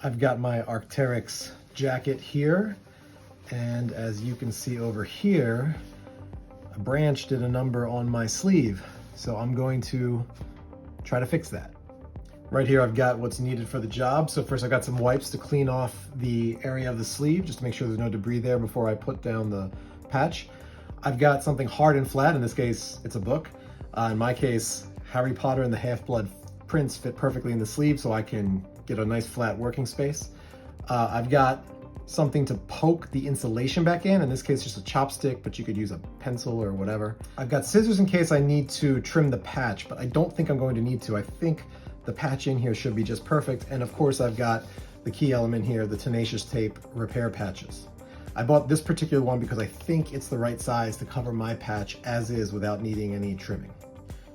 I've got my Arc'teryx jacket here, and as you can see over here, a branch did a number on my sleeve. So I'm going to try to fix that. Right here I've got what's needed for the job. So first I've got some wipes to clean off the area of the sleeve, just to make sure there's no debris there before I put down the patch. I've got something hard and flat, in this case it's a book. In my case, Harry Potter and the Half-Blood prints fit perfectly in the sleeve, so I can get a nice flat working space. I've got something to poke the insulation back in this case just a chopstick, but you could use a pencil or whatever. I've got scissors in case I need to trim the patch, but I don't think I'm going to need to. I think the patch in here should be just perfect. And of course I've got the key element here, the Tenacious Tape repair patches. I bought this particular one because I think it's the right size to cover my patch as is without needing any trimming.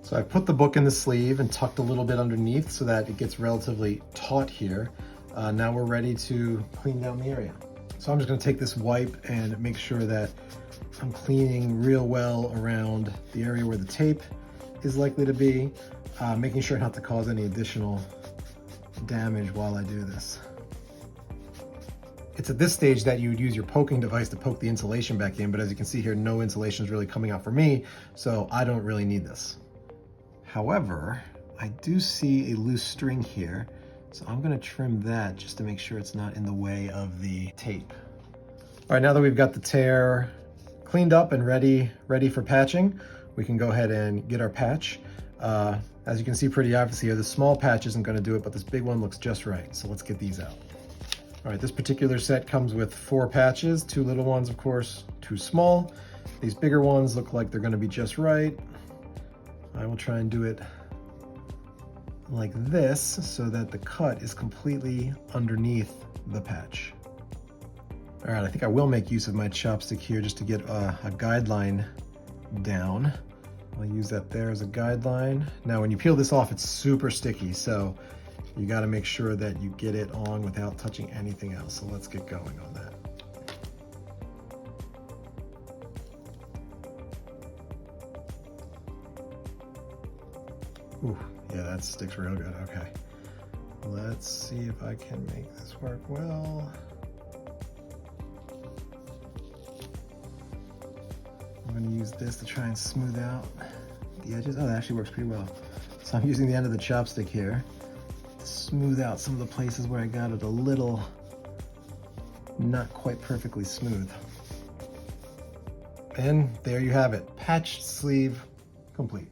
So I put the book in the sleeve and tucked a little bit underneath so that it gets relatively taut here. Now we're ready to clean down the area. So I'm just gonna take this wipe and make sure that I'm cleaning real well around the area where the tape is likely to be, making sure not to cause any additional damage while I do this. It's at this stage that you would use your poking device to poke the insulation back in, but as you can see here, no insulation is really coming out for me, so I don't really need this. However, I do see a loose string here, so I'm gonna trim that just to make sure it's not in the way of the tape. All right, now that we've got the tear cleaned up and ready for patching, we can go ahead and get our patch. As you can see pretty obviously here, the small patch isn't gonna do it, but this big one looks just right, so let's get these out. All right, this particular set comes with 4 patches, 2 little ones, of course, 2 small. These bigger ones look like they're gonna be just right. I will try and do it like this so that the cut is completely underneath the patch. All right, I think I will make use of my chopstick here just to get a guideline down. I'll use that there as a guideline. Now, when you peel this off, it's super sticky, so you gotta make sure that you get it on without touching anything else. So let's get going on that. Ooh, yeah, that sticks real good, okay. Let's see if I can make this work well. I'm gonna use this to try and smooth out the edges. Oh, that actually works pretty well. So I'm using the end of the chopstick here to smooth out some of the places where I got it a little not quite perfectly smooth. And there you have it, patched sleeve complete.